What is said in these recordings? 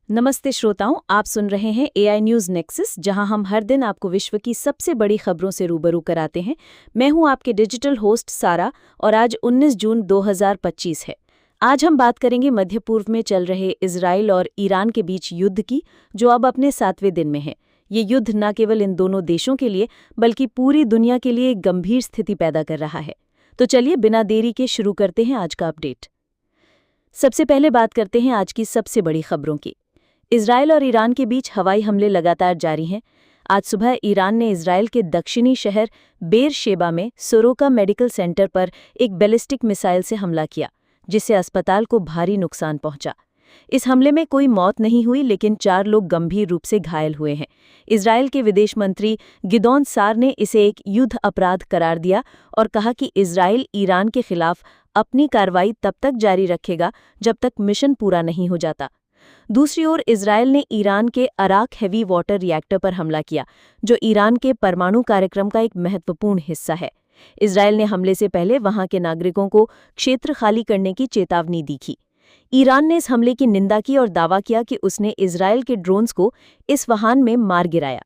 नमस्ते श्रोताओं, आप सुन रहे हैं एआई न्यूज़ नेक्सस, जहां हम हर दिन आपको विश्व की सबसे बड़ी खबरों से रूबरू कराते हैं। मैं हूं आपके डिजिटल होस्ट सारा और आज 19 जून 2025 है। आज हम बात करेंगे मध्य पूर्व में चल रहे इजराइल और ईरान के बीच युद्ध की, जो अब अपने 7वें दिन में है। ये युद्ध न केवल इन दोनों देशों के लिए बल्कि पूरी दुनिया के लिए एक गंभीर स्थिति पैदा कर रहा है। तो चलिए बिना देरी के शुरू करते हैं आज का अपडेट। सबसे पहले बात करते हैं आज की सबसे बड़ी खबरों की। इजराइल और ईरान के बीच हवाई हमले लगातार जारी हैं। आज सुबह ईरान ने इजराइल के दक्षिणी शहर बेरशेबा में सोरोका मेडिकल सेंटर पर एक बैलिस्टिक मिसाइल से हमला किया, जिससे अस्पताल को भारी नुकसान पहुंचा। इस हमले में कोई मौत नहीं हुई, लेकिन 4 लोग गंभीर रूप से घायल हुए हैं। इजराइल के विदेश मंत्री गिदोन सार ने इसे एक युद्ध अपराध करार दिया और कहा कि इजराइल ईरान के खिलाफ अपनी कार्रवाई तब तक जारी रखेगा जब तक मिशन पूरा नहीं हो जाता। दूसरी ओर इजराइल ने ईरान के अराक हैवी वाटर रिएक्टर पर हमला किया, जो ईरान के परमाणु कार्यक्रम का एक महत्वपूर्ण हिस्सा है। इजराइल ने हमले से पहले वहां के नागरिकों को क्षेत्र खाली करने की चेतावनी दी थी। ईरान ने इस हमले की निंदा की और दावा किया कि उसने इजराइल के ड्रोन्स को इस वाहन में मार गिराया।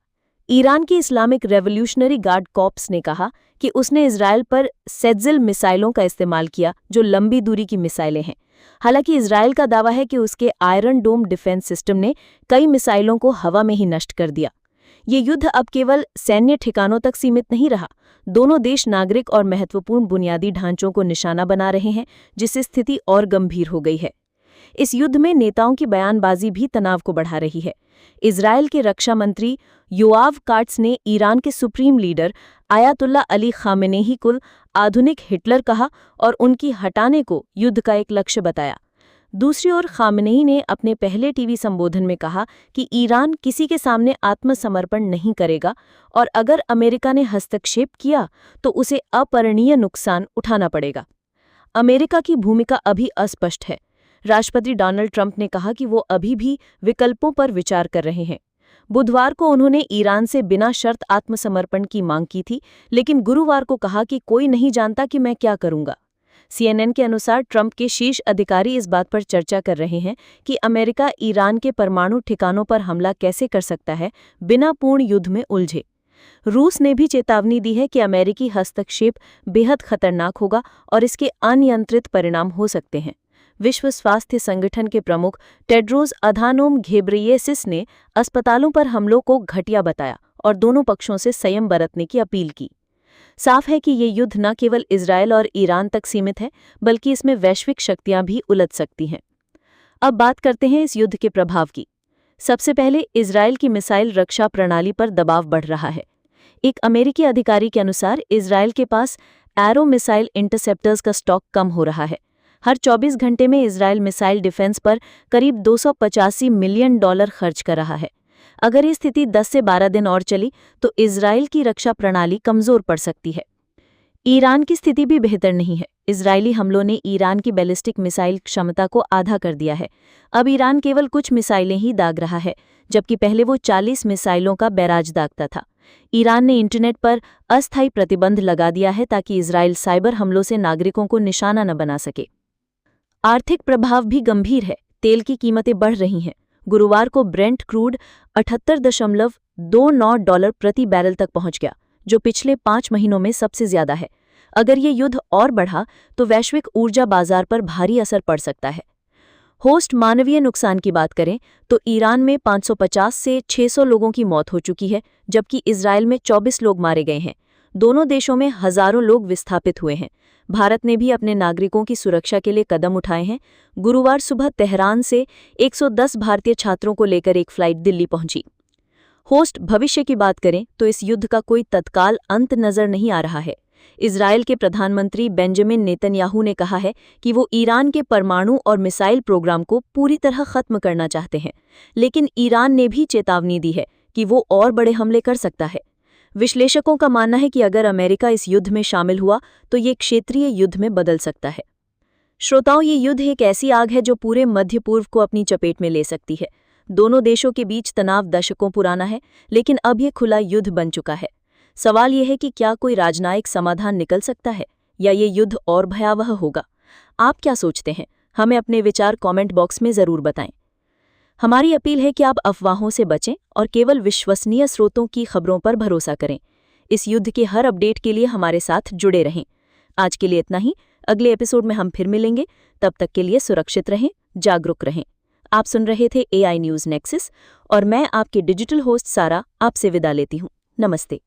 ईरान की इस्लामिक रेवोल्यूशनरी गार्ड कॉर्प्स ने कहा कि उसने इजराइल पर सेट्जिल मिसाइलों का इस्तेमाल किया, जो लंबी दूरी की मिसाइलें हैं। हालांकि इजराइल का दावा है कि उसके आयरन डोम डिफेंस सिस्टम ने कई मिसाइलों को हवा में ही नष्ट कर दिया। ये युद्ध अब केवल सैन्य ठिकानों तक सीमित नहीं रहा। दोनों देश नागरिक और महत्वपूर्ण बुनियादी ढांचों को निशाना बना रहे हैं, जिससे स्थिति और गंभीर हो गई है। इस युद्ध में नेताओं की बयानबाजी भी तनाव को बढ़ा रही है। इजराइल के रक्षा मंत्री योआव काट्स ने ईरान के सुप्रीम लीडर आयतुल्ला अली खामेनेही को आधुनिक हिटलर कहा और उनकी हटाने को युद्ध का एक लक्ष्य बताया। दूसरी ओर खामेनेही ने अपने पहले टीवी संबोधन में कहा कि ईरान किसी के सामने आत्मसमर्पण नहीं करेगा और अगर अमेरिका ने हस्तक्षेप किया तो उसे अपरणीय नुकसान उठाना पड़ेगा। अमेरिका की भूमिका अभी अस्पष्ट है। राष्ट्रपति डोनाल्ड ट्रंप ने कहा कि वो अभी भी विकल्पों पर विचार कर रहे हैं। बुधवार को उन्होंने ईरान से बिना शर्त आत्मसमर्पण की मांग की थी, लेकिन गुरुवार को कहा कि कोई नहीं जानता कि मैं क्या करूंगा। CNN के अनुसार ट्रंप के शीर्ष अधिकारी इस बात पर चर्चा कर रहे हैं कि अमेरिका ईरान के परमाणु ठिकानों पर हमला कैसे कर सकता है बिना पूर्ण युद्ध में उलझे। रूस ने भी चेतावनी दी है कि अमेरिकी हस्तक्षेप बेहद खतरनाक होगा और इसके अनियंत्रित परिणाम हो सकते हैं। विश्व स्वास्थ्य संगठन के प्रमुख टेड्रोस अधानोम घेब्रेयेसस ने अस्पतालों पर हमलों को घटिया बताया और दोनों पक्षों से संयम बरतने की अपील की। साफ है कि ये युद्ध न केवल इजराइल और ईरान तक सीमित है, बल्कि इसमें वैश्विक शक्तियां भी उलझ सकती हैं। अब बात करते हैं इस युद्ध के प्रभाव की। सबसे पहले इजराइल की मिसाइल रक्षा प्रणाली पर दबाव बढ़ रहा है। एक अमेरिकी अधिकारी के अनुसार इजराइल के पास एरो मिसाइल इंटरसेप्टर्स का स्टॉक कम हो रहा है। हर 24 घंटे में इजराइल मिसाइल डिफेंस पर करीब $285 मिलियन खर्च कर रहा है। अगर ये स्थिति 10 से 12 दिन और चली तो इजराइल की रक्षा प्रणाली कमजोर पड़ सकती है। ईरान की स्थिति भी बेहतर नहीं है। इजरायली हमलों ने ईरान की बैलिस्टिक मिसाइल क्षमता को आधा कर दिया है। अब ईरान केवल कुछ मिसाइलें ही दाग रहा है, जबकि पहले वो 40 मिसाइलों का बैराज दागता था। ईरान ने इंटरनेट पर अस्थायी प्रतिबंध लगा दिया है ताकि इजराइल साइबर हमलों से नागरिकों को निशाना न बना सके। आर्थिक प्रभाव भी गंभीर है। तेल की कीमतें बढ़ रही हैं। गुरुवार को ब्रेंट क्रूड $78.29 प्रति बैरल तक पहुंच गया, जो पिछले 5 महीनों में सबसे ज्यादा है। अगर ये युद्ध और बढ़ा तो वैश्विक ऊर्जा बाजार पर भारी असर पड़ सकता है। होस्ट मानवीय नुकसान की बात करें तो ईरान में 550 से 600 लोगों की मौत हो चुकी है, जबकि इजराइल में 24 लोग मारे गए हैं। दोनों देशों में हजारों लोग विस्थापित हुए हैं। भारत ने भी अपने नागरिकों की सुरक्षा के लिए कदम उठाए हैं। गुरुवार सुबह तेहरान से 110 भारतीय छात्रों को लेकर एक फ्लाइट दिल्ली पहुंची। होस्ट भविष्य की बात करें तो इस युद्ध का कोई तत्काल अंत नजर नहीं आ रहा है। इजराइल के प्रधानमंत्री बेंजामिन नेतन्याहू ने कहा है कि वो ईरान के परमाणु और मिसाइल प्रोग्राम को पूरी तरह खत्म करना चाहते हैं, लेकिन ईरान ने भी चेतावनी दी है कि वो और बड़े हमले कर सकता है। विश्लेषकों का मानना है कि अगर अमेरिका इस युद्ध में शामिल हुआ तो ये क्षेत्रीय युद्ध में बदल सकता है। श्रोताओं, ये युद्ध एक ऐसी आग है जो पूरे मध्य पूर्व को अपनी चपेट में ले सकती है। दोनों देशों के बीच तनाव दशकों पुराना है, लेकिन अब ये खुला युद्ध बन चुका है। सवाल यह है कि क्या कोई राजनयिक समाधान निकल सकता है या ये युद्ध और भयावह होगा? आप क्या सोचते हैं? हमें अपने विचार कमेंट बॉक्स में ज़रूर बताएं। हमारी अपील है कि आप अफवाहों से बचें और केवल विश्वसनीय स्रोतों की खबरों पर भरोसा करें। इस युद्ध के हर अपडेट के लिए हमारे साथ जुड़े रहें। आज के लिए इतना ही। अगले एपिसोड में हम फिर मिलेंगे। तब तक के लिए सुरक्षित रहें, जागरूक रहें। आप सुन रहे थे AI न्यूज़ नेक्सस और मैं आपकी डिजिटल होस्ट सारा आपसे विदा लेती हूँ। नमस्ते।